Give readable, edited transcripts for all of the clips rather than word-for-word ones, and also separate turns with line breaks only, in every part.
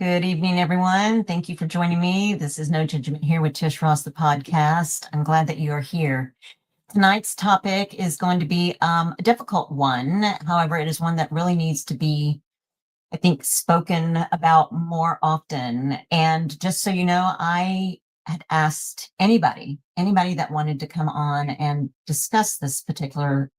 Good evening, everyone. Thank you for joining me. This is No Judgment here with Tish Ross, the podcast. I'm glad that you are here. Tonight's topic is going to be a difficult one. However, it is one that really needs to be, I think, spoken about more often. And just so you know, I had asked anybody that wanted to come on and discuss this particular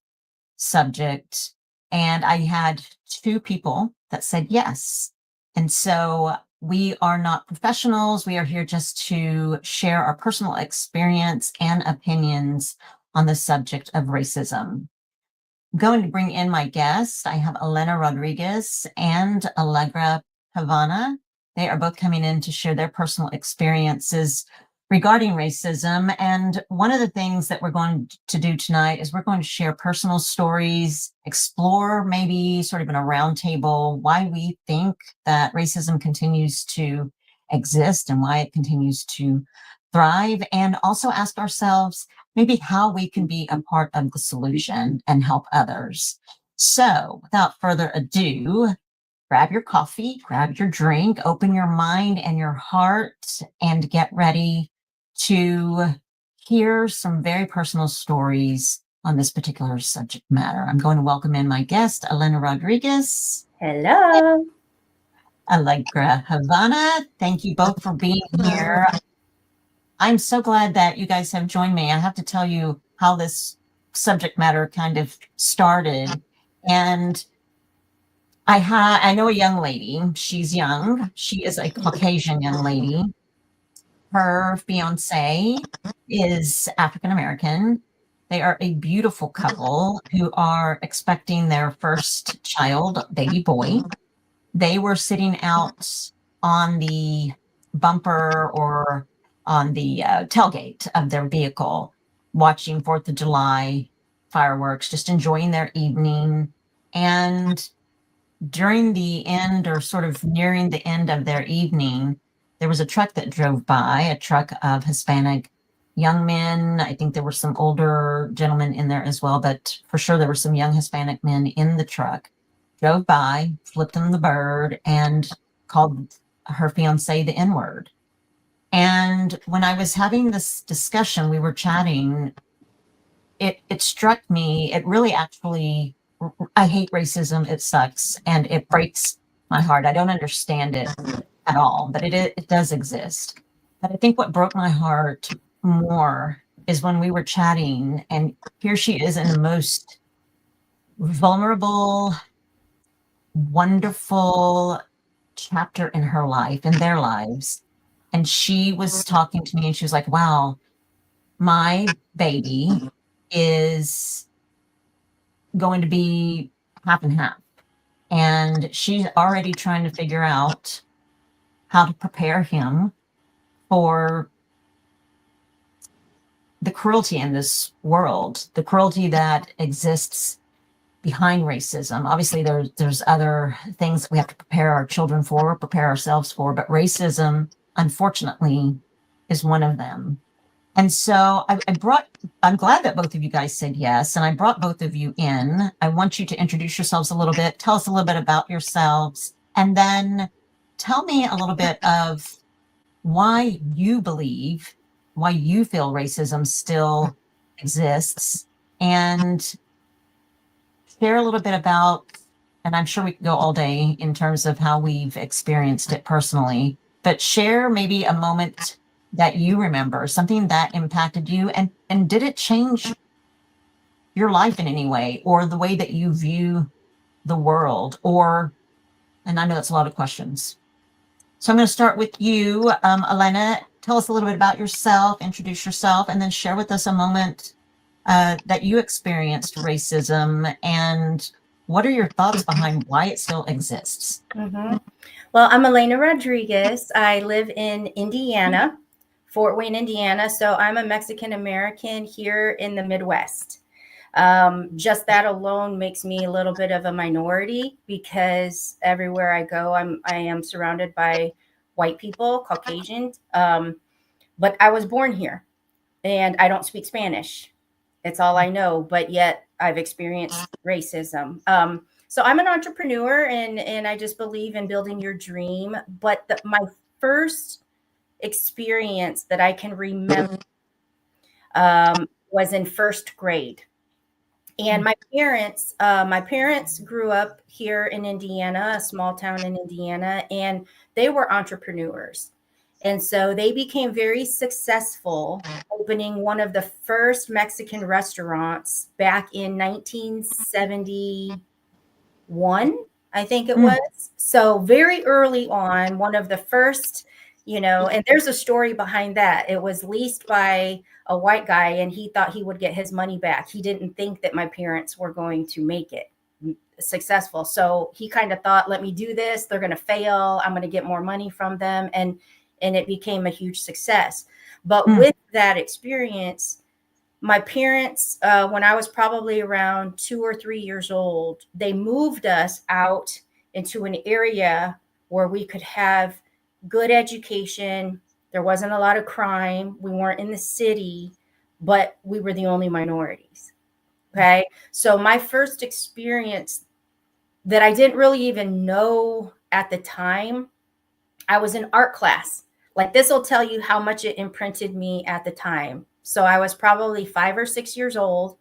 subject. And I had two people that said yes. And so we are not professionals. We are here just to share our personal experience and opinions on the subject of racism. I'm going to bring in my guests. I have Elena Rodriguez and Allegra Havana. They are both coming in to share their personal experiences regarding racism. And one of the things that we're going to do tonight is we're going to share personal stories, explore maybe sort of in a roundtable why we think that racism continues to exist and why it continues to thrive, and also ask ourselves maybe how we can be a part of the solution and help others. So without further ado, grab your coffee, grab your drink, open your mind and your heart, and get ready to hear some very personal stories on this particular subject matter. I'm going to welcome in my guest, Elena Rodriguez.
Hello.
Allegra Havana. Thank you both for being here. I'm so glad that you guys have joined me. I have to tell you how this subject matter kind of started. And I know a young lady. She's young. She is a Caucasian young lady. Her fiance is African American. They are a beautiful couple who are expecting their first child, baby boy. They were sitting out on the bumper or on the tailgate of their vehicle, watching 4th of July fireworks, just enjoying their evening. And during the end, or sort of nearing the end of their evening, there was a truck that drove by, a truck of Hispanic young men. I think there were some older gentlemen in there as well, but for sure there were some young Hispanic men in the truck. Drove by, flipped him the bird, and called her fiance the N-word. And when I was having this discussion, we were chatting, it struck me, it really actually, I hate racism. It sucks and it breaks my heart. I don't understand it at all, but it does exist. But I think what broke my heart more is when we were chatting, and here she is in the most vulnerable, wonderful chapter in her life, in their lives. And she was talking to me and she was like, wow, my baby is going to be half and half. And she's already trying to figure out how to prepare him for the cruelty in this world, the cruelty that exists behind racism. Obviously, there's other things that we have to prepare our children for, prepare ourselves for, but racism, unfortunately, is one of them. And so I'm glad that both of you guys said yes, and I brought both of you in. I want you to introduce yourselves a little bit, tell us a little bit about yourselves, and then tell me a little bit of why you feel racism still exists, and share a little bit about, and I'm sure we could go all day in terms of how we've experienced it personally, but share maybe a moment that you remember, something that impacted you, and did it change your life in any way, or the way that you view the world, or, and I know that's a lot of questions. So I'm going to start with you, Elena. Tell us a little bit about yourself, introduce yourself, and then share with us a moment that you experienced racism, and what are your thoughts behind why it still exists?
Well, I'm Elena Rodriguez. I live in Indiana, Fort Wayne, Indiana. So I'm a Mexican American here in the Midwest. Just that alone makes me a little bit of a minority, because everywhere I go, I am surrounded by white people, Caucasians. But I was born here and I don't speak Spanish. It's all I know, but yet I've experienced racism. So I'm an entrepreneur, and I just believe in building your dream. But my first experience that I can remember was in first grade. And my parents grew up here in Indiana, a small town in Indiana, and they were entrepreneurs. And so they became very successful, opening one of the first Mexican restaurants back in 1971, I think it
Mm.
was. So very early on, one of the first, and there's a story behind that. It was leased by a white guy, and he thought he would get his money back. He didn't think that my parents were going to make it successful. So he kind of thought, let me do this. They're going to fail. I'm going to get more money from them. And it became a huge success. But
Mm.
with that experience, my parents, when I was probably around 2 or 3 years old, they moved us out into an area where we could have good education. There wasn't a lot of crime. We weren't in the city, but we were the only minorities. Okay. So my first experience that I didn't really even know at the time, I was in art class. Like, this will tell you how much it imprinted me at the time. So I was probably 5 or 6 years old.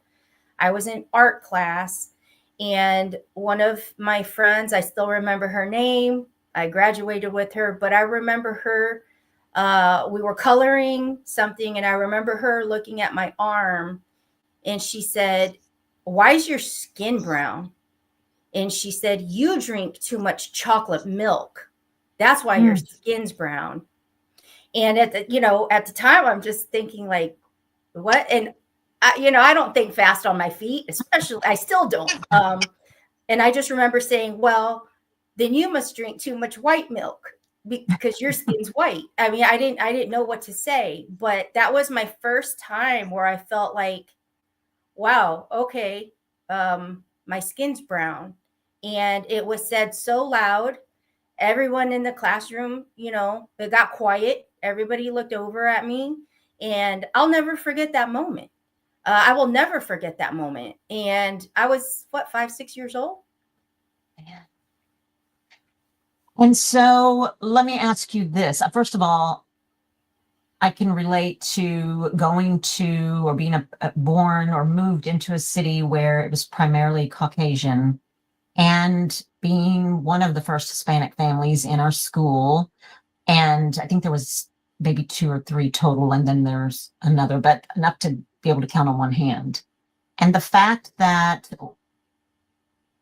I was in art class, and one of my friends, I still remember her name. I graduated with her, but I remember her. We were coloring something, and I remember her looking at my arm, and she said, "Why is your skin brown?" And she said, "You drink too much chocolate milk. That's why your
Mm.
skin's brown." And at the time, I'm just thinking, like, what? And I don't think fast on my feet, especially I still don't. And I just remember saying, well, then you must drink too much white milk because your skin's white. I mean, I didn't know what to say, but that was my first time where I felt like, wow, okay, my skin's brown. And it was said so loud. Everyone in the classroom, it got quiet. Everybody looked over at me, and I'll never forget that moment. I will never forget that moment. And I was, what, 5, 6 years old?
Yeah. And so let me ask you this. First of all, I can relate to going to or being born or moved into a city where it was primarily Caucasian, and being one of the first Hispanic families in our school. And I think there was maybe 2 or 3 total, and then there's another, but enough to be able to count on one hand. And the fact that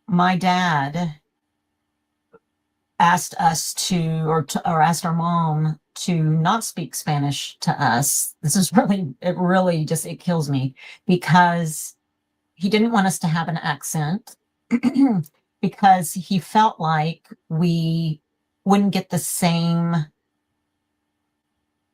my dad asked us or asked our mom to not speak Spanish to us. This is it really just, it kills me, because he didn't want us to have an accent because he felt like we wouldn't get the same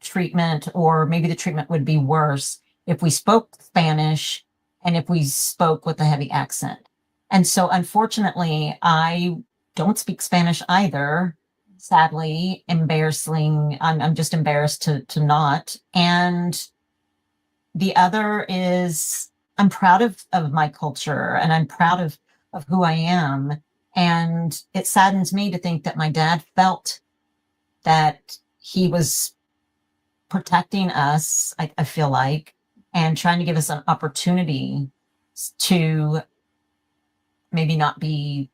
treatment, or maybe the treatment would be worse if we spoke Spanish and if we spoke with a heavy accent. And so, unfortunately, I don't speak Spanish either. Sadly, embarrassing. I'm just embarrassed to not. And the other is, I'm proud of my culture, and I'm proud of who I am. And it saddens me to think that my dad felt that he was protecting us, I feel like, and trying to give us an opportunity to maybe not be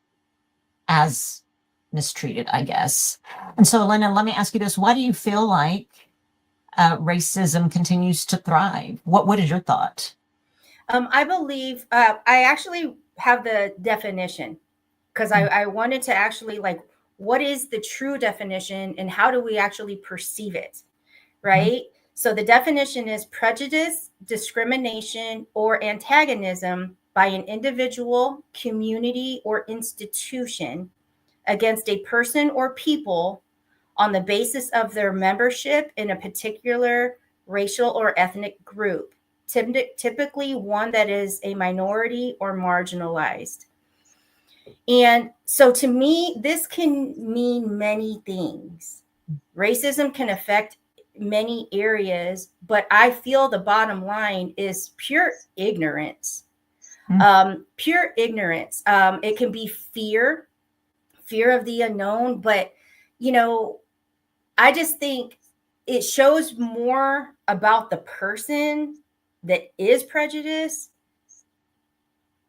as mistreated, I guess. And so, Elena, let me ask you this. Why do you feel like racism continues to thrive? What is your thought?
I believe I actually have the definition, because I wanted to actually, like, what is the true definition and how do we actually perceive it?
Mhm.
Right. So the definition is prejudice, discrimination, or antagonism by an individual, community, or institution against a person or people on the basis of their membership in a particular racial or ethnic group, typically one that is a minority or marginalized. And so, to me, this can mean many things. Racism can affect many areas, but I feel the bottom line is pure ignorance.
Mm,
Pure ignorance. It can be fear of the unknown, but you know, I just think it shows more about the person that is prejudiced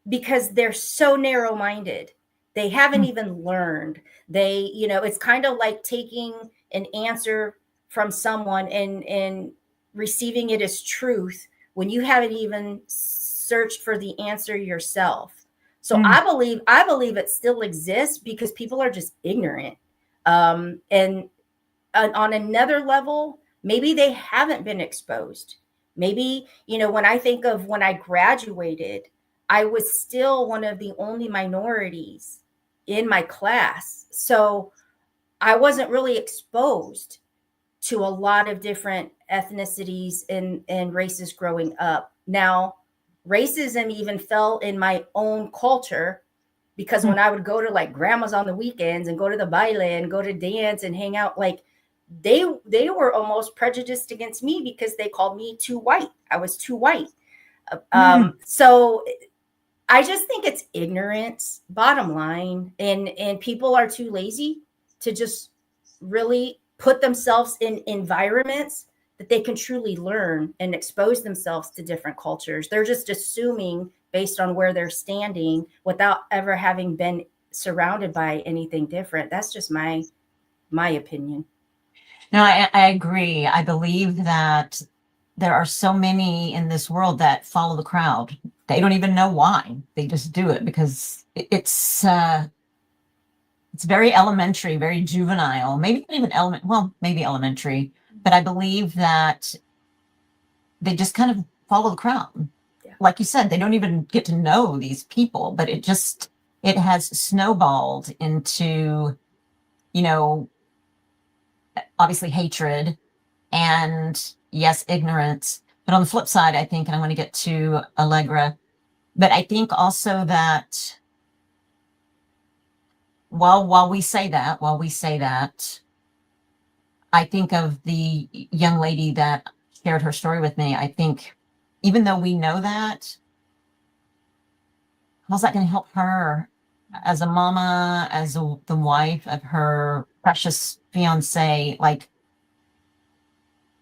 because they're so narrow minded. They haven't
mm,
even learned. It's kind of like taking an answer from someone and receiving it as truth when you haven't even searched for the answer yourself. So
mm,
I believe it still exists because people are just ignorant. And on another level, maybe they haven't been exposed. Maybe, when I think of when I graduated, I was still one of the only minorities in my class. So I wasn't really exposed to a lot of different ethnicities and races growing up. Now, racism even fell in my own culture because
mm.
when I would go to like grandma's on the weekends and go to the baile and go to dance and hang out, like they were almost prejudiced against me because they called me too white. I was too white.
Mm.
So I just think it's ignorance, bottom line, and people are too lazy to just really put themselves in environments that they can truly learn and expose themselves to different cultures. They're just assuming based on where they're standing without ever having been surrounded by anything different. That's just my opinion.
No, I agree. I believe that there are so many in this world that follow the crowd. They don't even know why. They just do it because it's very elementary, very juvenile, maybe not even well, maybe elementary, but I believe that they just kind of follow the crowd.
Yeah.
Like you said, they don't even get to know these people, but it has snowballed into, you know, obviously hatred and yes, ignorance. But on the flip side, I think, and I want to get to Allegra, but I think also that while we say that, I think of the young lady that shared her story with me. I think even though we know that, how's that going to help her as a mama, the wife of her precious fiance? Like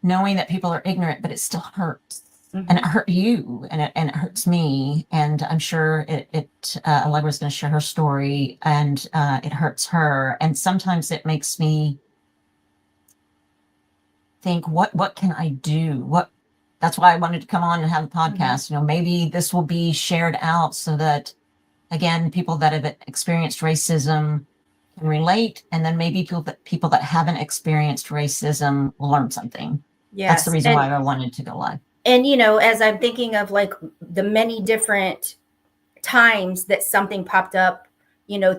knowing that people are ignorant, but it still hurts. And it
Mm-hmm.
hurt you, and it hurts me, and I'm sure Allegra's going to share her story, and it hurts her, and sometimes it makes me think, what can I do? That's why I wanted to come on and have a
Mm-hmm.
podcast. Maybe this will be shared out so that again, people that have experienced racism can relate, and then maybe people that haven't experienced racism will learn something. That's the
Yes.
reason why I wanted to go live.
And as I'm thinking of like the many different times that something popped up,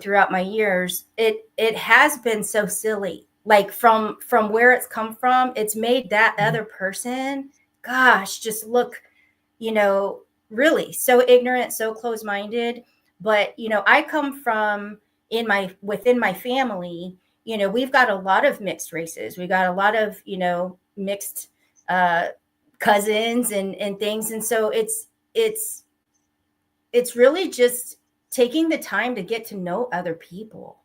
throughout my years, it has been so silly. Like from where it's come from, it's made that
Mhm.
other person, gosh, just look, you know, really so ignorant, so closed-minded. But, I come from within my family, we've got a lot of mixed races. We got a lot of, mixed uh cousins and things. And so it's really just taking the time to get to know other people.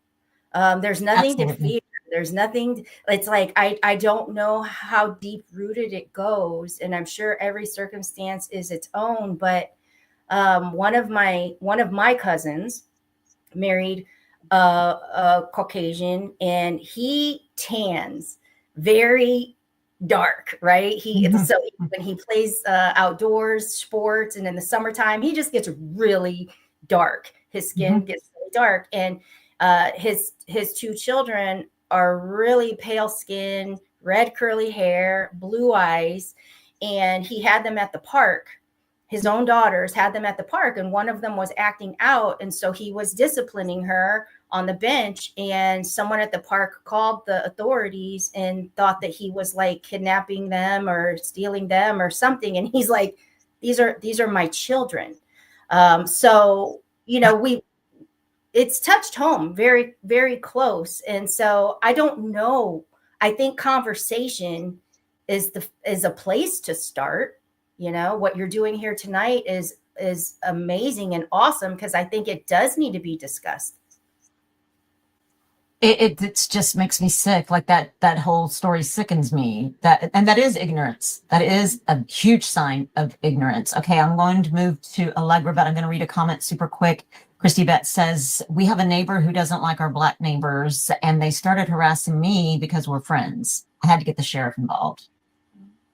There's nothing to
Absolutely.
fear. There's nothing. It's like I don't know how deep rooted it goes, and I'm sure every circumstance is its own. But one of my cousins married a Caucasian, and he tans very dark, right?
Mhm.
So when he plays outdoors sports, and in the summertime, he just gets really dark. His skin
Mhm.
gets really dark, and his two children are really pale skin, red curly hair, blue eyes, and he had them at the park. His own daughters had them at the park, and one of them was acting out, and so he was disciplining her on the bench, and someone at the park called the authorities and thought that he was like kidnapping them or stealing them or something, and he's like, these are my children. So we it's touched home very, very close. And so I don't know. I think conversation is a place to start. What you're doing here tonight is is amazing and awesome, because I think it does need to be discussed.
It just makes me sick. Like that whole story sickens me. That is ignorance. That is a huge sign of ignorance. Okay, I'm going to move to Allegra, but I'm going to read a comment super quick. Christy Bet says, we have a neighbor who doesn't like our Black neighbors, and they started harassing me because we're friends. I had to get the sheriff involved.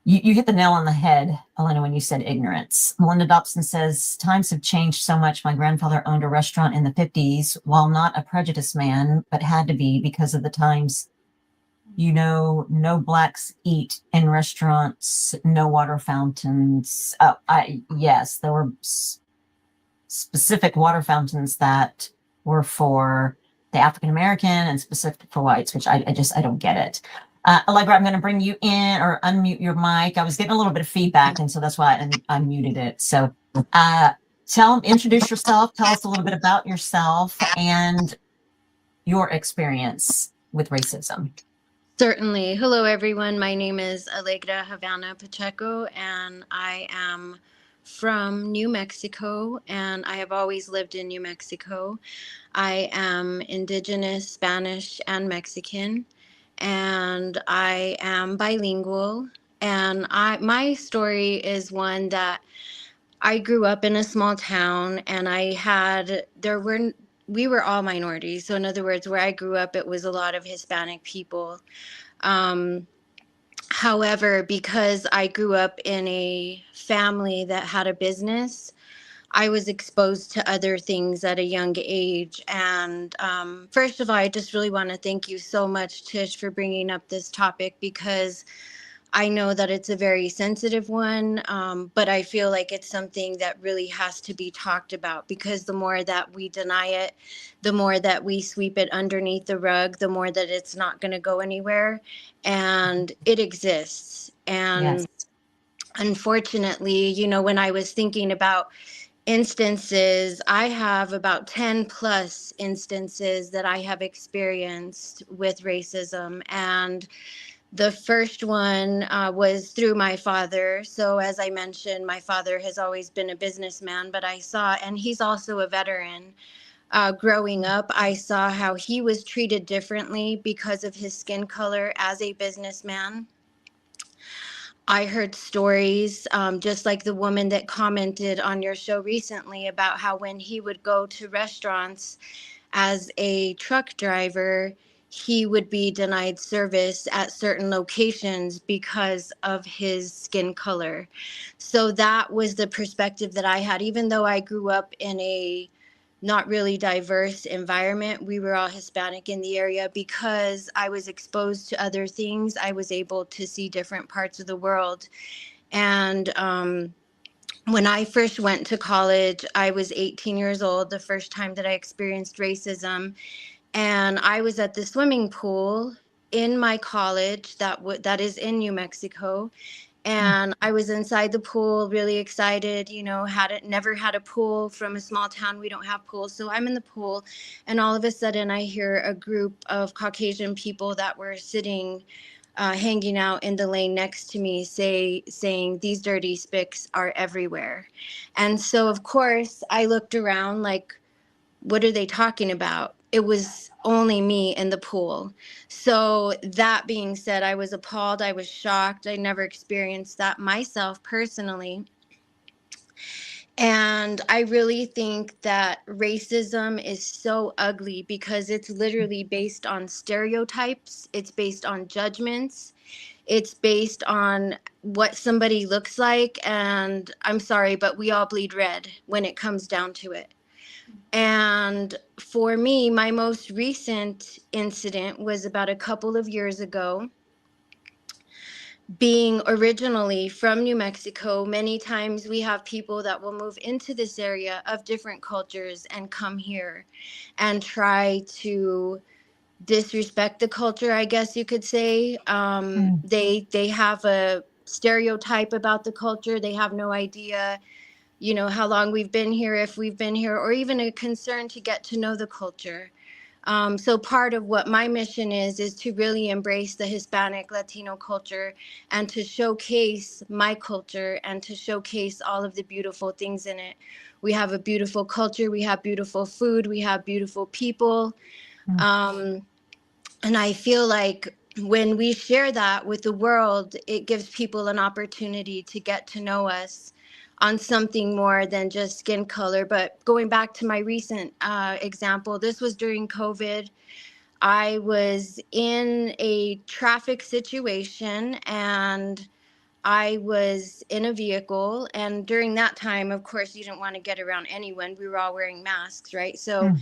You hit the nail on the head, Elena, when you said ignorance. Melinda Dobson says, times have changed so much. My grandfather owned a restaurant in the 50s, while not a prejudiced man, but had to be because of the times. No blacks eat in restaurants, no water fountains. Yes, there were specific water fountains that were for the African American and specific for whites, which I don't get it. Allegra, I'm going to bring you in or unmute your mic. I was getting a little bit of feedback, and so that's why I muted it. So introduce yourself. Tell us a little bit about yourself and your experience with racism.
Certainly. Hello, everyone. My name is Allegra Havana Pacheco, and I am from New Mexico, and I have always lived in New Mexico. I am Indigenous, Spanish, and Mexican, and I am bilingual. And my story is one that I grew up in a small town, and we were all minorities. So in other words, where I grew up, it was a lot of Hispanic people. Um, However, because I grew up in a family that had a business, I was exposed to other things at a young age. And first of all, I just really want to thank you so much, Tish, for bringing up this topic, because I know that it's a very sensitive one, but I feel like it's something that really has to be talked about, because the more that we deny it, the more that we sweep it underneath the rug, the more that it's not going to go anywhere. And it exists. And
Yes.
Unfortunately, when I was thinking about instances, I have about 10 plus instances that I have experienced with racism. And the first one was through my father. So, as I mentioned, my father has always been a businessman, but and he's also a veteran. Growing up, I saw how he was treated differently because of his skin color as a businessman. I heard stories, just like the woman that commented on your show recently, about how when he would go to restaurants as a truck driver, he would be denied service at certain locations because of his skin color. So that was the perspective that I had. Even though I grew up in a not really diverse environment, we were all Hispanic in the area. Because I was exposed to other things, I was able to see different parts of the world. And when I first went to college, I was 18 years old, the first time that I experienced racism. And I was at the swimming pool in my college that is in New Mexico. And I was inside the pool, really excited, never had a pool. From a small town, we don't have pools. So I'm in the pool, and all of a sudden I hear a group of Caucasian people that were sitting, hanging out in the lane next to me, saying, "These dirty spics are everywhere." And so, of course, I looked around like, what are they talking about? It was only me in the pool. So that being said, I was appalled. I was shocked. I never experienced that myself personally. And I really think that racism is so ugly because it's literally based on stereotypes. It's based on judgments. It's based on what somebody looks like. And I'm sorry, but we all bleed red when it comes down to it. And for me, my most recent incident was about a couple of years ago. Being originally from New Mexico, many times we have people that will move into this area of different cultures and come here and try to disrespect the culture, I guess you could say. They have a stereotype about the culture. They have no idea how long we've been here, if we've been here, or even a concern to get to know the culture. So part of what my mission is to really embrace the Hispanic Latino culture and to showcase my culture and to showcase all of the beautiful things in it. We have a beautiful culture, we have beautiful food, we have beautiful people.
Mm.
Um, and I feel like when we share that with the world, it gives people an opportunity to get to know us on something more than just skin color. But going back to my recent example, this was during COVID. I was in a traffic situation and I was in a vehicle. And during that time, of course, you didn't want to get around anyone. We were all wearing masks, right? So
Mm.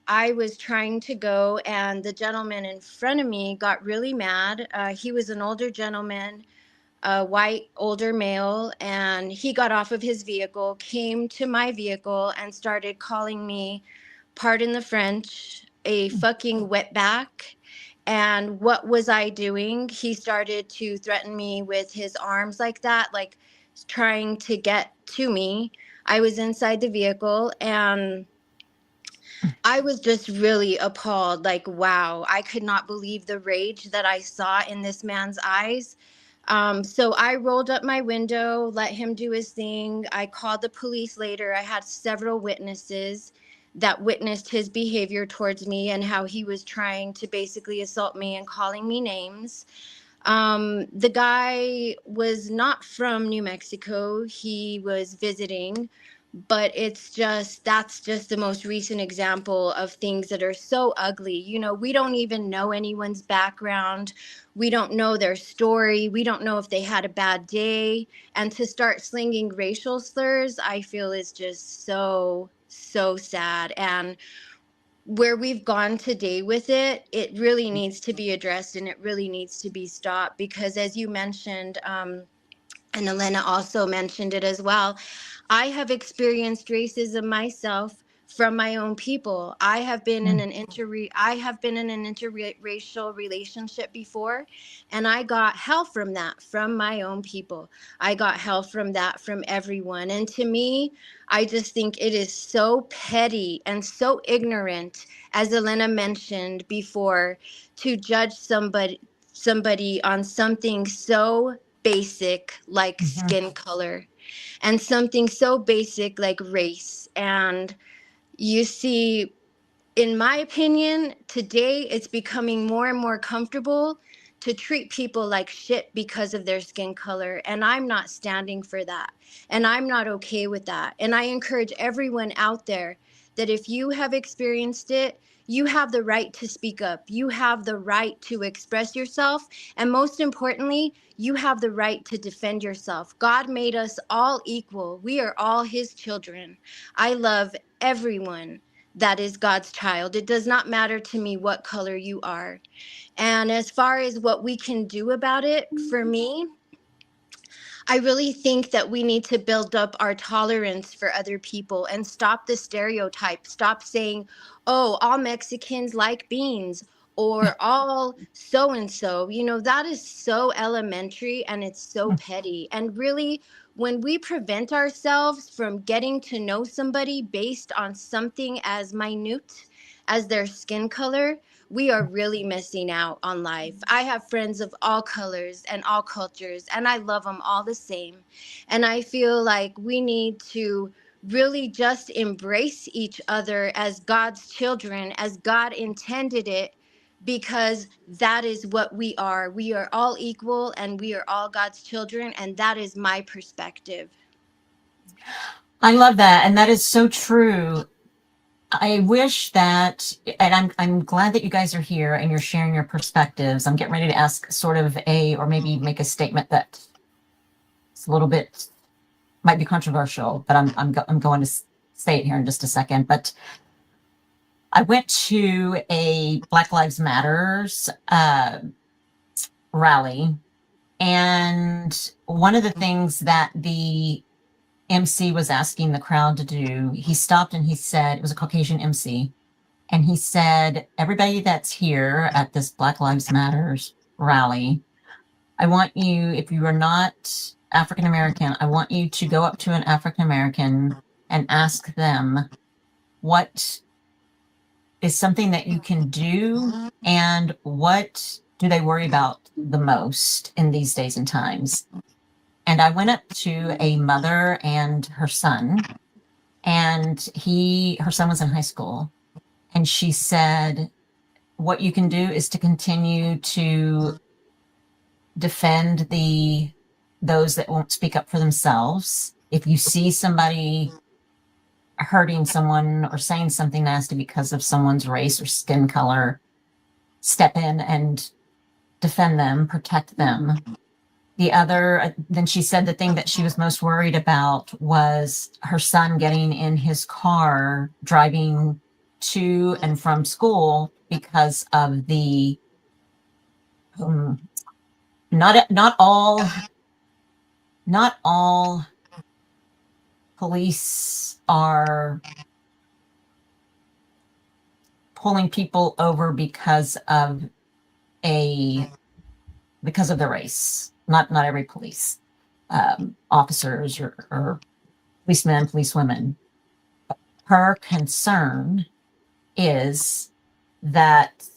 I was trying to go, and the gentleman in front of me got really mad. He was an older gentleman, a white older male, and he got off of his vehicle, came to my vehicle, and started calling me, pardon the French, a fucking wetback. And what was I doing? He started to threaten me with his arms like that, like trying to get to me. I was inside the vehicle, and I was just really appalled. Like, wow, I could not believe the rage that I saw in this man's eyes. So I rolled up my window, let him do his thing. I called the police later. I had several witnesses that witnessed his behavior towards me and how he was trying to basically assault me and calling me names. The guy was not from New Mexico. He was visiting, but that's just the most recent example of things that are so ugly. You know, we don't even know anyone's background. We don't know their story. We don't know if they had a bad day. And to start slinging racial slurs, I feel is just so, so sad. And where we've gone today with it, it really needs to be addressed and it really needs to be stopped because, as you mentioned, and Elena also mentioned it as well, I have experienced racism myself from my own people.
Mm.
I have been in an interracial relationship before, and I got hell from that from my own people. I got hell from that from everyone. And to me, I just think it is so petty and so ignorant, as Elena mentioned before, to judge somebody on something so basic like
Mhm.
skin color and something so basic like race. And you see, in my opinion, today it's becoming more and more comfortable to treat people like shit because of their skin color. And I'm not standing for that. And I'm not okay with that. And I encourage everyone out there that if you have experienced it, you have the right to speak up. You have the right to express yourself. And most importantly, you have the right to defend yourself. God made us all equal. We are all his children. I love everyone that is God's child. It does not matter to me what color you are. And as far as what we can do about it, for me, I really think that we need to build up our tolerance for other people and stop the stereotype. Stop saying, oh, all Mexicans like beans or all so and so. You know, that is so elementary and it's so petty. And really, when we prevent ourselves from getting to know somebody based on something as minute as their skin color, we are really missing out on life. I have friends of all colors and all cultures, and I love them all the same. And I feel like we need to really just embrace each other as God's children, as God intended it, because that is what we are. We are all equal and we are all God's children, and that is my perspective.
I love that, and that is so true. I wish that, and I'm glad that you guys are here and you're sharing your perspectives. I'm getting ready to ask sort of or maybe make a statement that's a little bit might be controversial, but I'm going to say it here in just a second. But I went to a Black Lives Matters rally, and one of the things that the MC was asking the crowd to do, he stopped and he said, it was a Caucasian MC, and he said, everybody that's here at this Black Lives Matters rally, I want you, if you are not African American, I want you to go up to an African American and ask them, what is something that you can do? And what do they worry about the most in these days and times? And I went up to a mother and her son, and her son was in high school. And she said, what you can do is to continue to defend those that won't speak up for themselves. If you see somebody hurting someone or saying something nasty because of someone's race or skin color, step in and defend them, protect them. Then she said the thing that she was most worried about was her son getting in his car, driving to and from school because of the, not all police are pulling people over because of the race. Not every police officers or policemen, policewomen. Her concern is that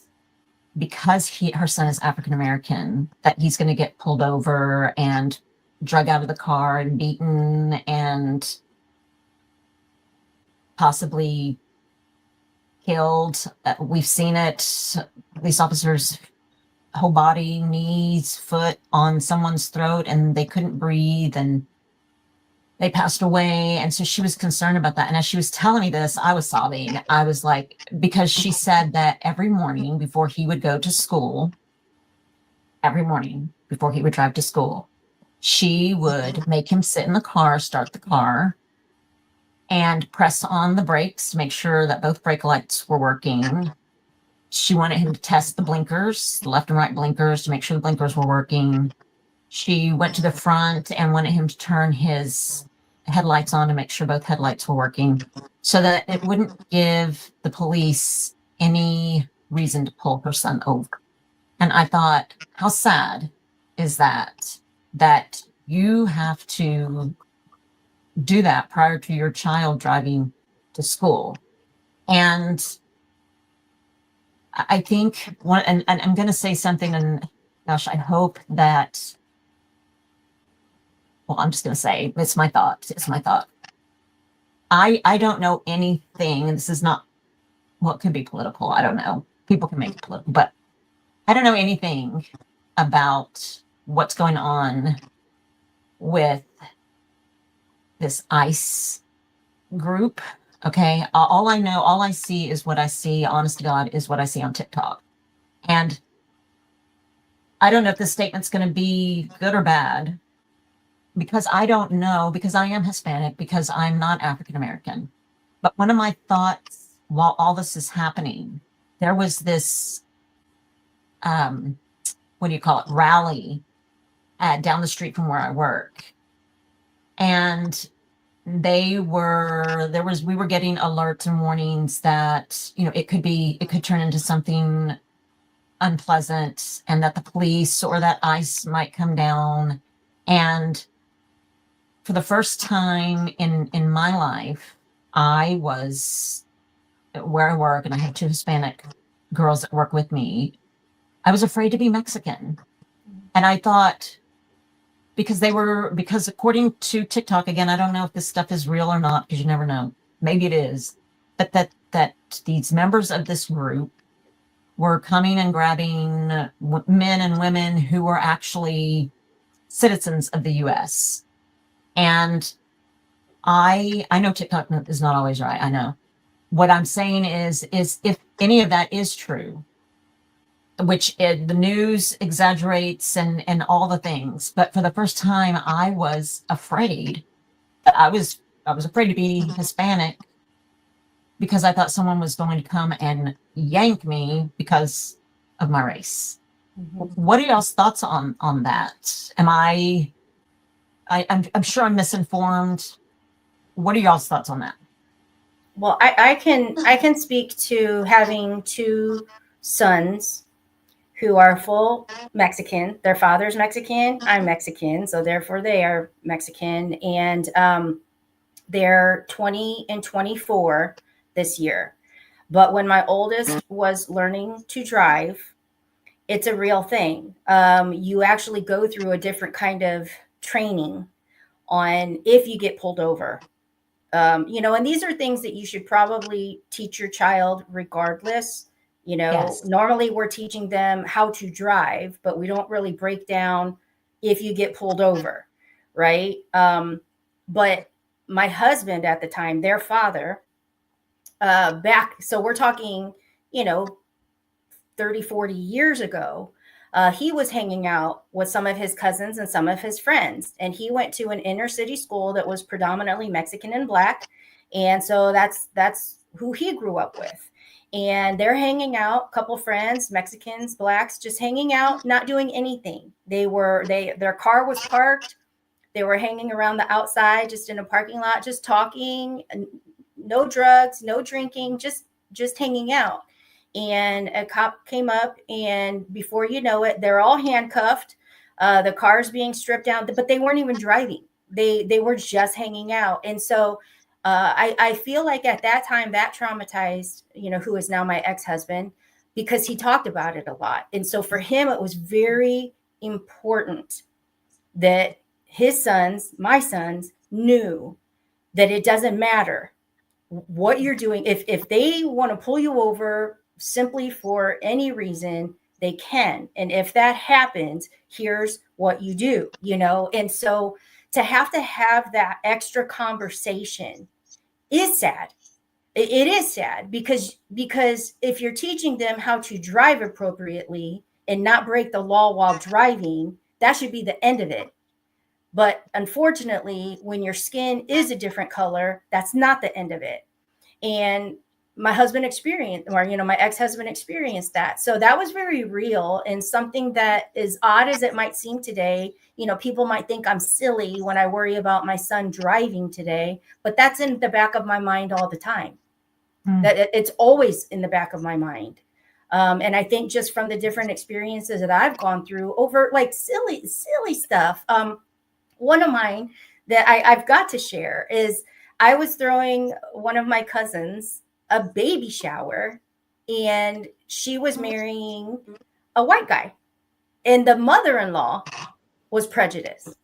because her son is African American, that he's going to get pulled over and drug out of the car and beaten and possibly killed. We've seen it. Police officers whole body, knees, foot on someone's throat, and they couldn't breathe and they passed away. And so she was concerned about that. And as she was telling me this, I was sobbing. I was like, because she said that every morning before he would go to school, every morning before he would drive to school, she would make him sit in the car, start the car, and press on the brakes to make sure that both brake lights were working. She wanted him to test the blinkers, the left and right blinkers, to make sure the blinkers were working. She went to the front and wanted him to turn his headlights on to make sure both headlights were working so that it wouldn't give the police any reason to pull her son over. And I thought, how sad is that you have to do that prior to your child driving to school. And I think and I'm going to say something, and gosh, I hope that, well, I'm just going to say, it's my thought. I don't know anything, and this is not, well, it could be political. I don't know. People can make it political, but I don't know anything about what's going on with this ICE group. Okay. All I see is what I see, honest to God, is what I see on TikTok. And I don't know if this statement's going to be good or bad, because I don't know, because I am Hispanic, because I'm not African American. But one of my thoughts while all this is happening, there was this, rally down the street from where I work. And we were getting alerts and warnings that, it could turn into something unpleasant, and that the police or that ICE might come down. And for the first time in my life, I was where I work, and I have 2 Hispanic girls that work with me. I was afraid to be Mexican. And I thought, because according to TikTok, again, I don't know if this stuff is real or not, because you never know. Maybe it is. But that these members of this group were coming and grabbing men and women who were actually citizens of the U.S. And I know TikTok is not always right. I know. What I'm saying is if any of that is true, which the news exaggerates and all the things, but for the first time, I was afraid. I was afraid to be Hispanic, because I thought someone was going to come and yank me because of my race. Mm-hmm. What are y'all's thoughts on that? I'm sure I'm misinformed. What are y'all's thoughts on that?
Well, I can speak to having 2 sons who are full Mexican. Their father's Mexican. I'm Mexican, so therefore they are Mexican. And they're 20 and 24 this year. But when my oldest was learning to drive, it's a real thing. You actually go through a different kind of training on if you get pulled over. And these are things that you should probably teach your child regardless.
Yes.
Normally we're teaching them how to drive, but we don't really break down if you get pulled over, right? But my husband at the time, their father, so we're talking, you know, 30, 40 years ago, he was hanging out with some of his cousins and some of his friends. And he went to an inner city school that was predominantly Mexican and Black. And so that's who he grew up with. And they're hanging out, couple friends, Mexicans, Blacks, just hanging out, not doing anything. Their car was parked. They were hanging around the outside, just in a parking lot, just talking, no drugs, no drinking, just hanging out. And a cop came up, and before you know it, they're all handcuffed. The car's being stripped down, but they weren't even driving. They were just hanging out. And so I feel like at that time that traumatized, who is now my ex-husband, because he talked about it a lot. And so for him, it was very important that my sons knew that it doesn't matter what you're doing. If they want to pull you over simply for any reason, they can. And if that happens, here's what you do, And so to have that extra conversation is sad. It is sad because if you're teaching them how to drive appropriately and not break the law while driving, that should be the end of it. But unfortunately, when your skin is a different color, that's not the end of it. And my husband experienced, or, my ex-husband experienced that. So that was very real, and something that, as odd as it might seem today, people might think I'm silly when I worry about my son driving today, but that's in the back of my mind all the time. That it's always in the back of my mind. And I think just from the different experiences that I've gone through over like silly stuff. One of mine that I've got to share is I was throwing one of my cousins a baby shower, and she was marrying a white guy, and the mother-in-law was prejudiced.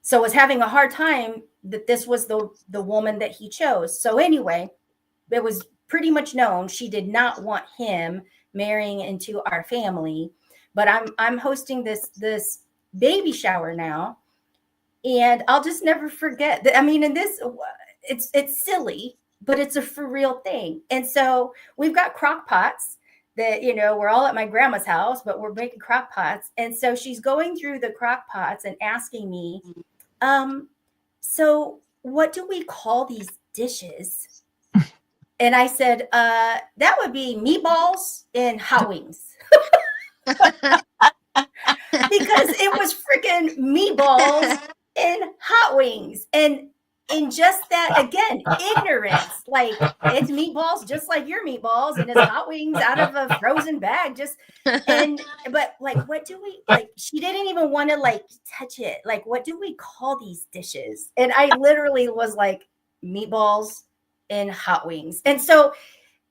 So was having a hard time that this was the woman that he chose. So anyway, it was pretty much known she did not want him marrying into our family. But I'm hosting this baby shower now, and I'll just never forget that. I mean, in this, it's silly, but it's a for real thing. And so we've got crock pots that, we're all at my grandma's house, but we're making crock pots. And so she's going through the crock pots and asking me, so what do we call these dishes? And I said, that would be meatballs and hot wings. Because it was freaking meatballs and hot wings. And in just that, again, ignorance, like it's meatballs just like your meatballs, and it's hot wings out of a frozen bag. But like, what do we, like, she didn't even want to like touch it. Like, what do we call these dishes? And I literally was like, meatballs and hot wings. And so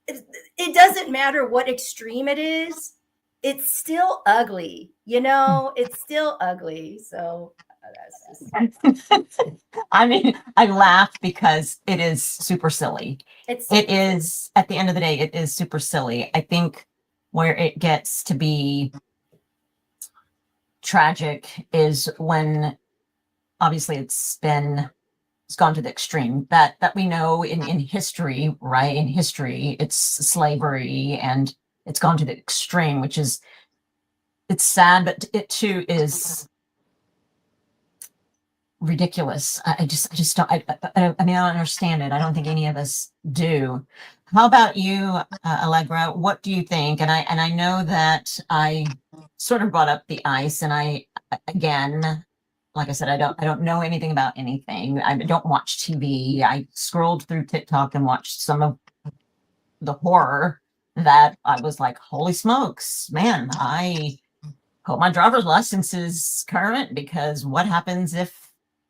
it doesn't matter what extreme it is, it's still ugly, it's still ugly. So
I mean, I laugh because it is super silly. It is, at the end of the day, it is super silly. I think where it gets to be tragic is when obviously it's gone to the extreme that we know in history, right? In history, it's slavery, and it's gone to the extreme, which is, it's sad, but it too is ridiculous. I just don't, I mean, I don't understand it. I don't think any of us do. How about you, Allegra? What do you think? And I know that I sort of brought up the ice, and again, like I said, I don't know anything about anything. I don't watch TV. I scrolled through TikTok and watched some of the horror that I was like, holy smokes, man, I hope my driver's license is current, because what happens if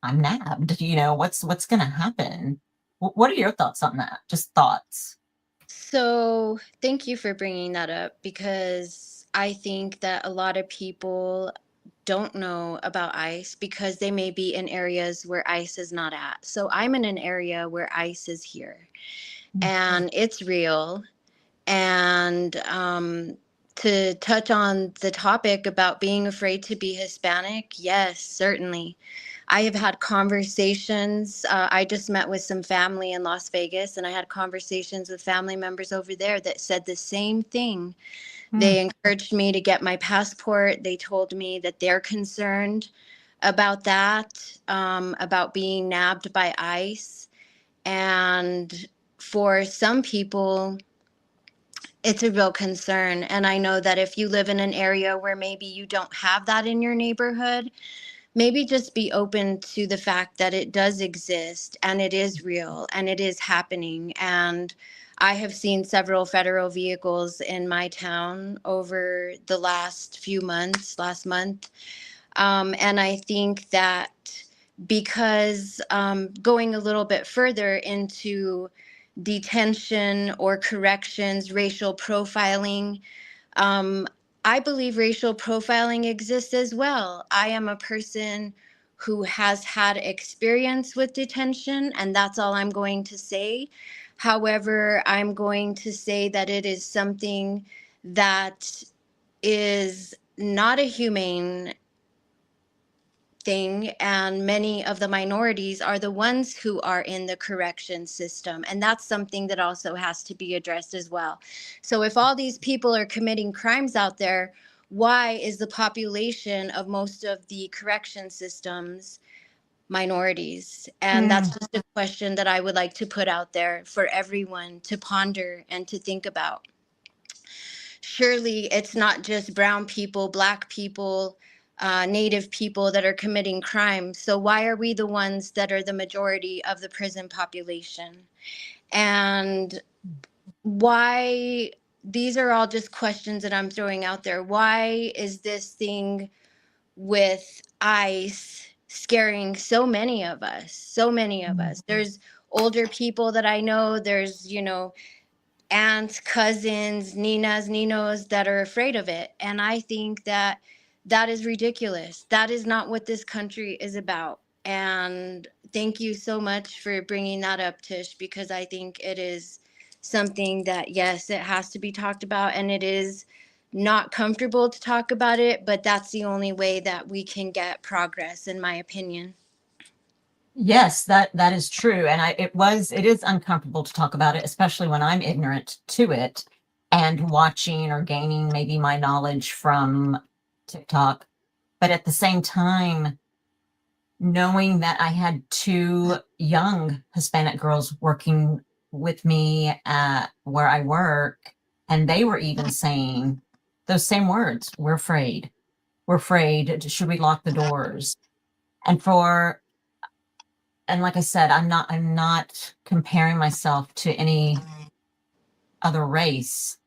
I'm nabbed? What's going to happen? What are your thoughts on that? Just thoughts.
So, thank you for bringing that up because I think that a lot of people don't know about ICE because they may be in areas where ICE is not at. So, I'm in an area where ICE is here and it's real. And to touch on the topic about being afraid to be Hispanic, yes, certainly. I have had conversations. I just met with some family in Las Vegas, and I had conversations with family members over there that said the same thing. They encouraged me to get my passport. They told me that they're concerned about that, about being nabbed by ICE. And for some people, it's a real concern. And I know that if you live in an area where maybe you don't have that in your neighborhood, maybe just be open to the fact that it does exist and it is real and it is happening. And I have seen several federal vehicles in my town over the last few months, last month. And I think that because going a little bit further into detention or corrections, racial profiling, um, I believe racial profiling exists as well. I am a person who has had experience with detention, and that's all I'm going to say. However, I'm going to say that it is something that is not a humane thing, and many of the minorities are the ones who are in the correction system, and that's something that also has to be addressed as well. So if all these people are committing crimes out there, why is the population of most of the correction systems minorities? And that's just a question that I would like to put out there for everyone to ponder and to think about. Surely it's not just brown people, black people, native people that are committing crimes. So why are we the ones that are the majority of the prison population? And why, these are all just questions that I'm throwing out there. Why is this thing with ICE scaring so many of us? So many of us. There's older people that I know, there's, aunts, cousins, ninas, ninos that are afraid of it. And I think that that is ridiculous. That is not what this country is about. And thank you so much for bringing that up, Tish, because I think it is something that, yes, it has to be talked about, and it is not comfortable to talk about it, but that's the only way that we can get progress, in my opinion.
Yes, that is true. And it is uncomfortable to talk about it, especially when I'm ignorant to it and watching or gaining maybe my knowledge from TikTok. But at the same time, knowing that I had two young Hispanic girls working with me at where I work, and they were even saying those same words. We're afraid. We're afraid. Should we lock the doors? And like I said, I'm not comparing myself to any other race.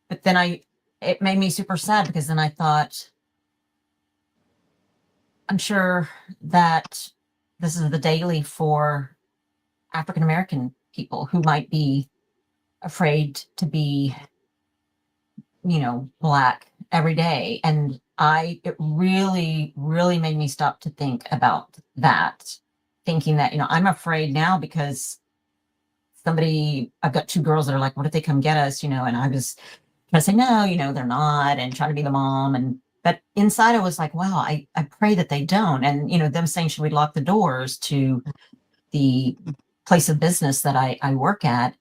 But then it made me super sad, because then I thought, I'm sure that this is the daily for African American people who might be afraid to be, Black every day. And it really, really made me stop to think about that, thinking that, I'm afraid now because I've got two girls that are like, what if they come get us, and I was trying to say, no, they're not, and trying to be the mom. But inside I was like, wow, I pray that they don't. And, them saying, should we lock the doors to the place of business that I work at?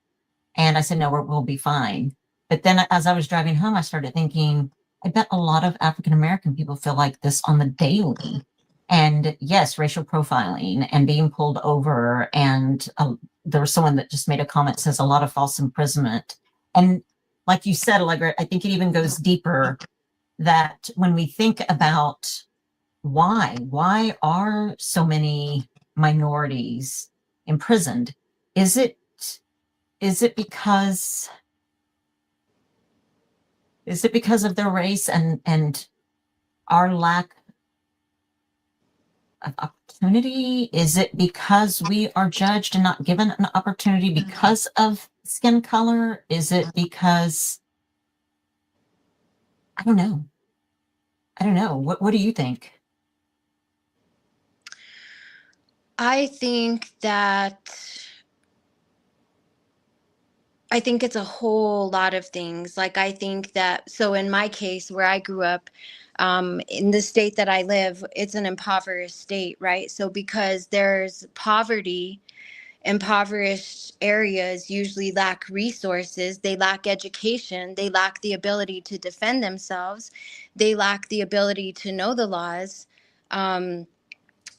And I said, no, we'll be fine. But then as I was driving home, I started thinking, I bet a lot of African American people feel like this on the daily. And yes, racial profiling and being pulled over. And there was someone that just made a comment, says a lot of false imprisonment. And like you said, Allegra, I think it even goes deeper, that when we think about why are so many minorities imprisoned? Is it because of their race and our lack of opportunity? Is it because we are judged and not given an opportunity because of skin color? Is it because I don't know. I don't know. What do you think?
I think that I think it's a whole lot of things. Like, I think that, so in my case, where I grew up, in the state that I live, it's an impoverished state, right? So because there's poverty, impoverished areas usually lack resources, they lack education, they lack the ability to defend themselves, they lack the ability to know the laws. Um,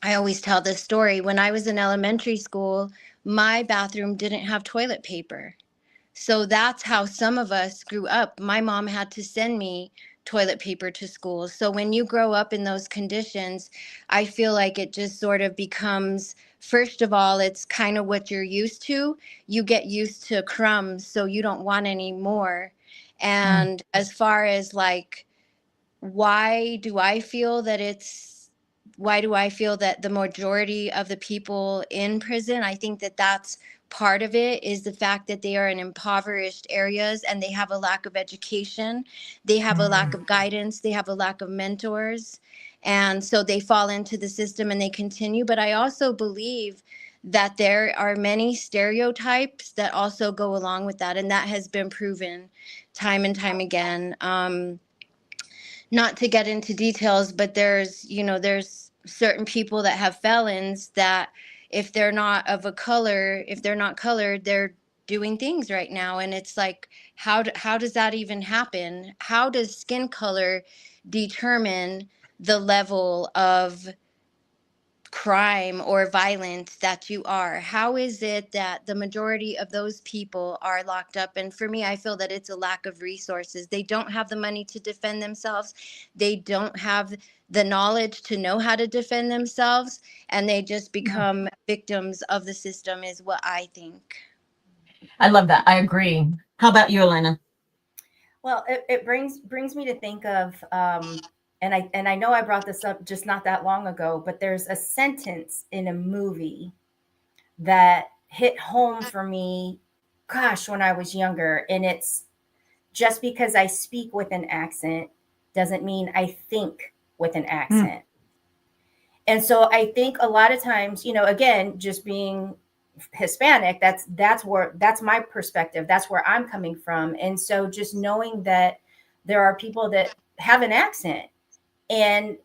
I always tell this story. When I was in elementary school, my bathroom didn't have toilet paper. So that's how some of us grew up. My mom had to send me toilet paper to school. So when you grow up in those conditions, I feel like it just sort of becomes, first of all, it's kind of what you're used to. You get used to crumbs, so you don't want any more.
Mm,
And as far as like, why do I feel that why do I feel that the majority of the people in prison, I think that that's part of it, is the fact that they are in impoverished areas and they have a lack of education, they have a lack of guidance, they have a lack of mentors. And so they fall into the system and they continue. But I also believe that there are many stereotypes that also go along with that. And that has been proven time and time again. Not to get into details, but there's certain people that have felons that if they're not of a color, if they're not colored, they're doing things right now. And it's like, how does that even happen? How does skin color determine the level of crime or violence that you are? How is it that the majority of those people are locked up? And for me, I feel that it's a lack of resources. They don't have the money to defend themselves. They don't have the knowledge to know how to defend themselves. And they just become victims of the system, is what I think.
I love that. I agree. How about you, Elena?
Well, it brings me to think of, and I know I brought this up just not that long ago, but there's a sentence in a movie that hit home for me, gosh, when I was younger, and it's, just because I speak with an accent doesn't mean I think with an
Mm,
accent. And so I think a lot of times, again, just being Hispanic, that's my perspective. That's where I'm coming from. And so just knowing that there are people that have an accent and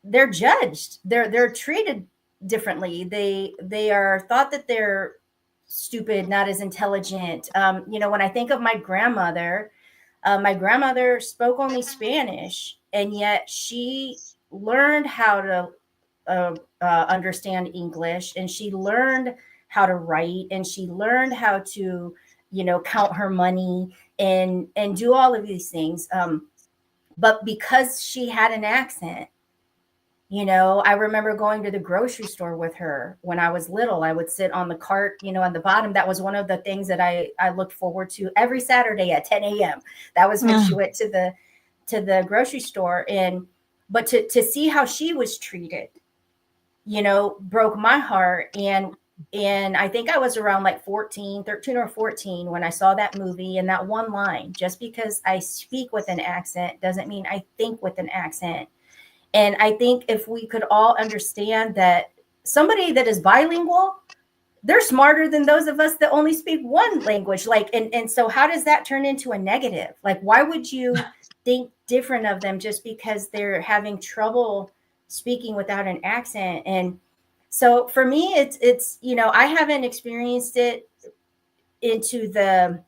they're judged, they're treated differently. They are thought that they're stupid, not as intelligent. When I think of my grandmother spoke only Spanish, and yet she learned how to understand English, and she learned how to write, and she learned how to, count her money and do all of these things. But because she had an accent, I remember going to the grocery store with her when I was little. I would sit on the cart, on the bottom. That was one of the things that I looked forward to every Saturday at 10 a.m. That was when she
mm,
went to the grocery store. But to see how she was treated, broke my heart. And I think I was around like 13 or 14 when I saw that movie, and that one line, just because I speak with an accent doesn't mean I think with an accent. And I think if we could all understand that somebody that is bilingual, they're smarter than those of us that only speak one language. Like, and so how does that turn into a negative? Like, why would you think different of them just because they're having trouble speaking without an accent? And so for me, it's I haven't experienced it into the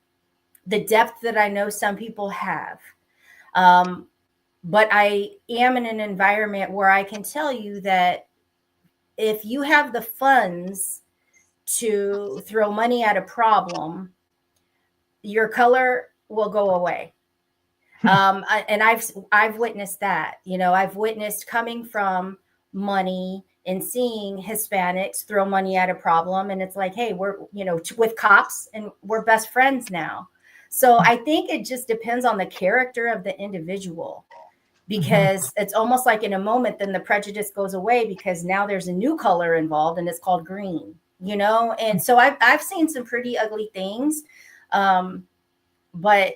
depth that I know some people have. Um, but I am in an environment where I can tell you that if you have the funds to throw money at a problem, your color will go away. And I've witnessed that. I've witnessed coming from money and seeing Hispanics throw money at a problem, and it's like, hey, we're with cops, and we're best friends now. So I think it just depends on the character of the individual,
mhm.
because it's almost like in a moment, then the prejudice goes away because now there's a new color involved, and it's called green. And so I've seen some pretty ugly things. But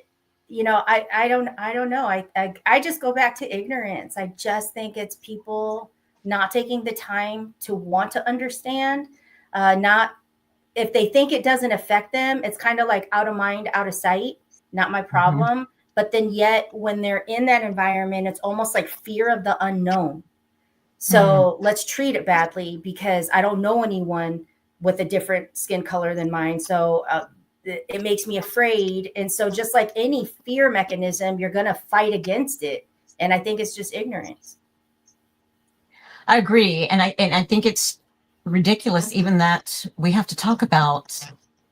I don't know. I just go back to ignorance. I just think it's people not taking the time to want to understand. Not if they think it doesn't affect them, it's kind of like out of mind, out of sight, not my
Mhm.
problem. But then yet when they're in that environment, it's almost like fear of the unknown.
Mm.
So let's treat it badly because I don't know anyone with a different skin color than mine. So it makes me afraid. And so, just like any fear mechanism, you're going to fight against it. And I think it's just ignorance.
I agree. And I think it's ridiculous even that we have to talk about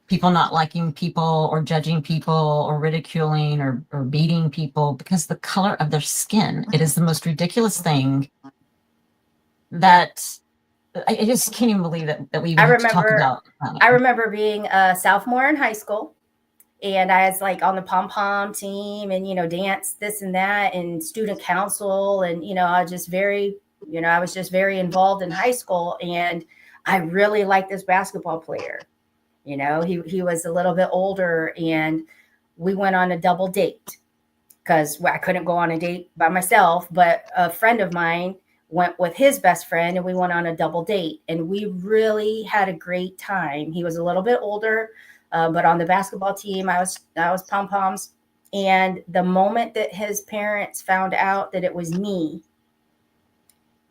people not liking people or judging people or ridiculing or beating people because the color of their skin. It is the most ridiculous thing that I just can't even believe that we
I
even have to talk
remember,
about.
I remember being a sophomore in high school, and I was like on the pom pom team, and dance this and that, and student council, and I was just very involved in high school, and I really liked this basketball player. He was a little bit older, and we went on a double date because I couldn't go on a date by myself, but a friend of mine went with his best friend and we went on a double date, and we really had a great time. He was a little bit older, but on the basketball team, I was pom poms. And the moment that his parents found out that it was me,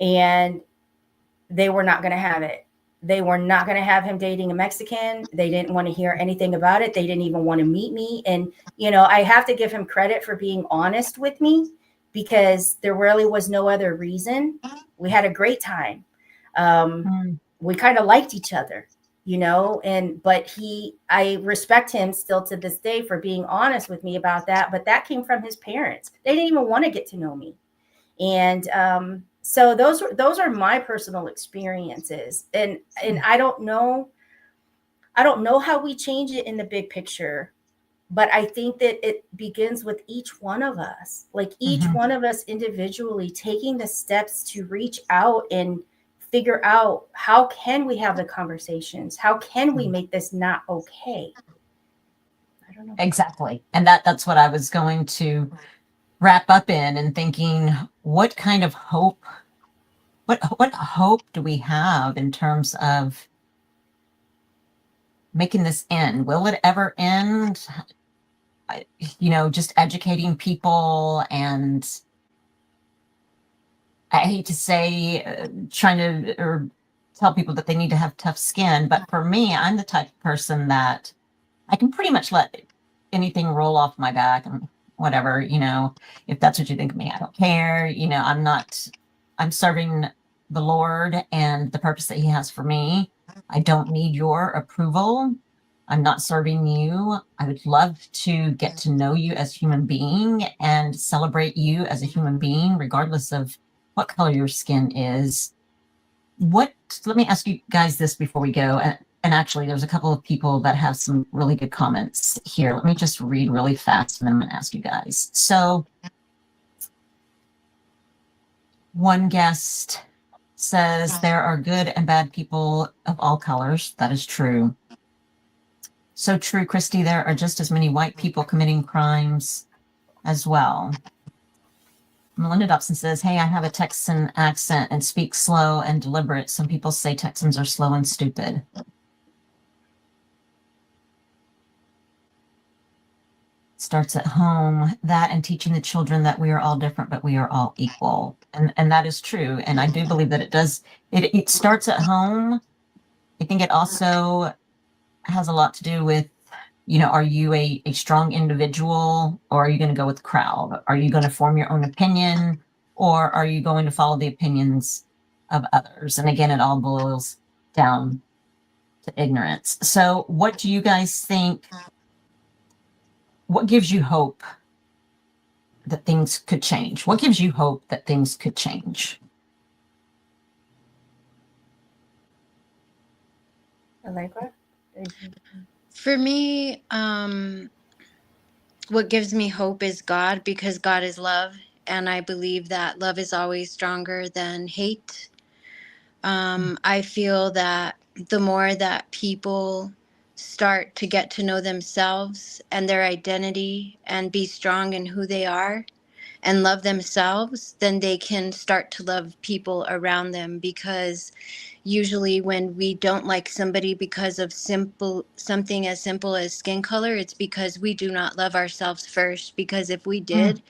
and they were not going to have it. They were not going to have him dating a Mexican. They didn't want to hear anything about it. They didn't even want to meet me. And, I have to give him credit for being honest with me because there really was no other reason. We had a great time.
Mm.
We kind of liked each other, but I respect him still to this day for being honest with me about that. But that came from his parents. They didn't even want to get to know me. And so those are my personal experiences, and I don't know how we change it in the big picture, but I think that it begins with each one of us, like each
Mhm.
one of us individually taking the steps to reach out and figure out how can we have the conversations, how can we make this not okay. I don't know.
Exactly. And that's what I was going to wrap up in and thinking, what kind of hope, what hope do we have in terms of making this end? Will it ever end? Just educating people, and I hate to say, trying to or tell people that they need to have tough skin, but for me, I'm the type of person that I can pretty much let anything roll off my back and whatever, if that's what you think of me, I don't care. I'm serving the Lord and the purpose that He has for me. I don't need your approval. I'm not serving you. I would love to get to know you as a human being and celebrate you as a human being, regardless of what color your skin is. Let me ask you guys this before we go. And actually, there's a couple of people that have some really good comments here. Let me just read really fast and then I'm going to ask you guys. So, one guest says there are good and bad people of all colors. That is true. So true, Christy. There are just as many white people committing crimes as well. Melinda Dobson says, hey, I have a Texan accent and speak slow and deliberate. Some people say Texans are slow and stupid. Starts at home, that and teaching the children that we are all different, but we are all equal. And that is true. And I do believe that it does. It starts at home. I think it also has a lot to do with, are you a strong individual, or are you going to go with the crowd? Are you going to form your own opinion, or are you going to follow the opinions of others? And again, it all boils down to ignorance. So what do you guys think? What gives you hope that things could change? What gives you hope that things could change?
Allegra?
For me, what gives me hope is God, because God is love. And I believe that love is always stronger than hate. I feel that the more that people start to get to know themselves and their identity and be strong in who they are and love themselves, then they can start to love people around them. Because usually when we don't like somebody because of something as simple as skin color, it's because we do not love ourselves first. Because if we did,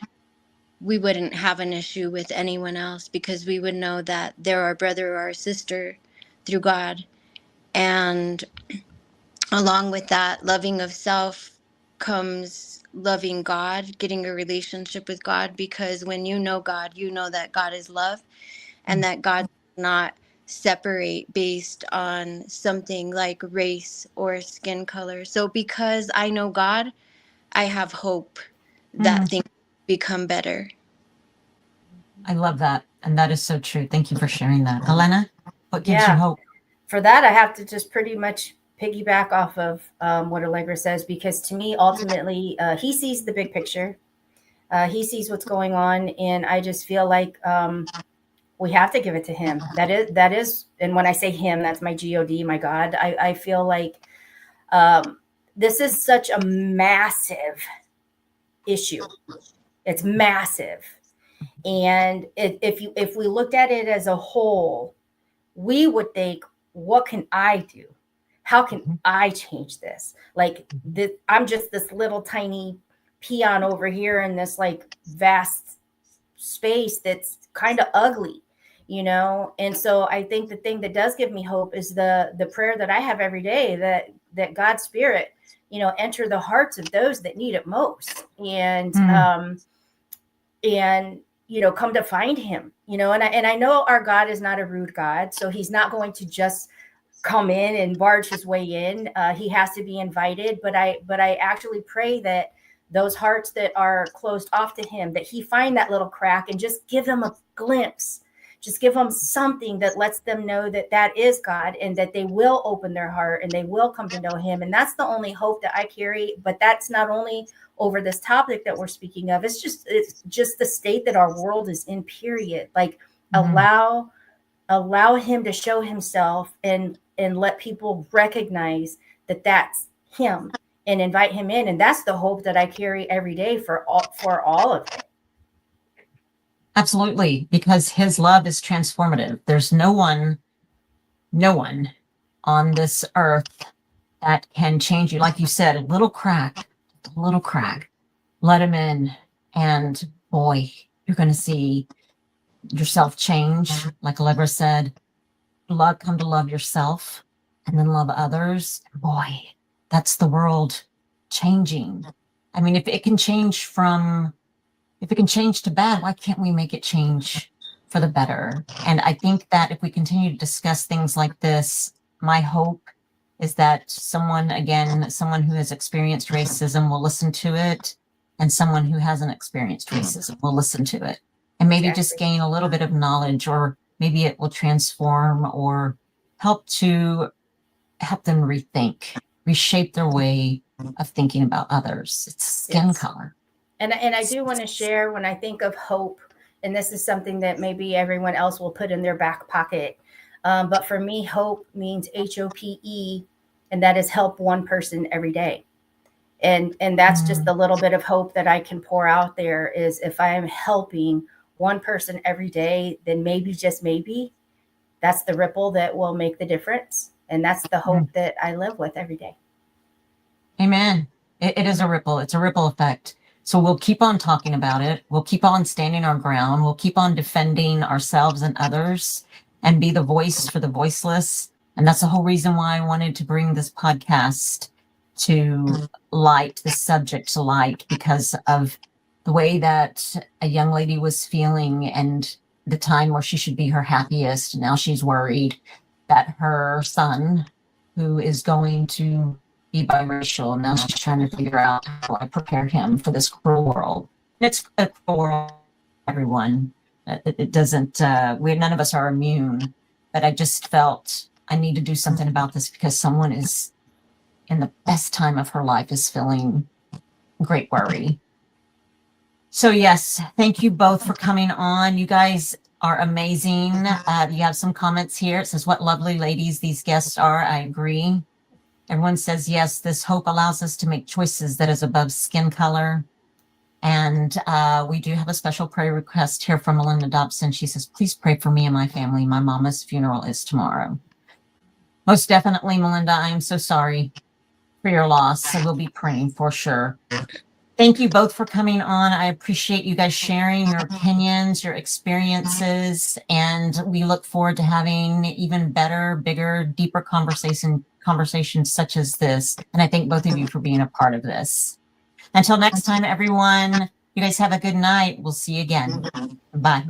we wouldn't have an issue with anyone else, because we would know that they're our brother or our sister through God. And along with that loving of self comes loving God, getting a relationship with God, because when you know God, you know that God is love and that God does not separate based on something like race or skin color. So because I know God, I have hope that things become better.
I love that. And that is so true. Thank you for sharing that. Elena, what gives you
Yeah.
hope?
For that, I have to just pretty much piggyback off of what Allegra says, because to me, ultimately, he sees the big picture. He sees what's going on. And I just feel like we have to give it to him. That is, and when I say him, that's my God, my God. I feel like this is such a massive issue. It's massive. And if we looked at it as a whole, we would think, what can I do? How can I change this? Like I'm just this little tiny peon over here in this like vast space that's kind of ugly, you know? And so I think the thing that does give me hope is the prayer that I have every day, that God's spirit, you know, enter the hearts of those that need it most. And you know, come to find him, you know, and I know our God is not a rude God, so he's not going to just come in and barge his way in. He has to be invited. But I actually pray that those hearts that are closed off to him, that he find that little crack and just give them a glimpse, just give them something that lets them know that that is God, and that they will open their heart and they will come to know him. And that's the only hope that I carry. But that's not only over this topic that we're speaking of. It's just the state that our world is in, period. Like allow him to show himself and let people recognize that that's him and invite him in. And that's the hope that I carry every day for all of it.
Absolutely, because his love is transformative. There's no one on this earth that can change you. Like you said, a little crack, let him in. And boy, you're going to see yourself change. Like Allegra said, come to love yourself and then love others. Boy, that's the world changing. I mean, if it can change to bad, why can't we make it change for the better? And I think that if we continue to discuss things like this, my hope is that someone who has experienced racism will listen to it, and someone who hasn't experienced racism will listen to it, and maybe just gain a little bit of knowledge, or maybe it will transform or help them rethink, reshape their way of thinking about others. It's skin color.
And I do want to share, when I think of hope, and this is something that maybe everyone else will put in their back pocket. But for me, hope means HOPE, and that is help one person every day. And that's just the little bit of hope that I can pour out there, is if I am helping one person every day, then maybe, just maybe, that's the ripple that will make the difference. And that's the hope that I live with every day.
Amen. It is a ripple. It's a ripple effect. So we'll keep on talking about it. We'll keep on standing our ground. We'll keep on defending ourselves and others, and be the voice for the voiceless. And that's the whole reason why I wanted to bring this podcast to light, this subject to light, because of the way that a young lady was feeling and the time where she should be her happiest. Now she's worried that her son, who is going to be biracial, now she's trying to figure out how I prepare him for this cruel world. And it's a cruel world, everyone. It doesn't, none of us are immune, but I just felt I need to do something about this, because someone is in the best time of her life is feeling great worry. So yes, thank you both for coming on. You guys are amazing. You have some comments here. It says, what lovely ladies these guests are. I agree. Everyone says yes. This hope allows us to make choices that is above skin color. And we do have a special prayer request here from Melinda Dobson. She says, please pray for me and my family. My mama's funeral is tomorrow. Most definitely, Melinda, I am so sorry for your loss. So we'll be praying for sure. Thank you both for coming on. I appreciate you guys sharing your opinions, your experiences, and we look forward to having even better, bigger, deeper conversations such as this. And I thank both of you for being a part of this. Until next time, everyone, you guys have a good night. We'll see you again. Bye.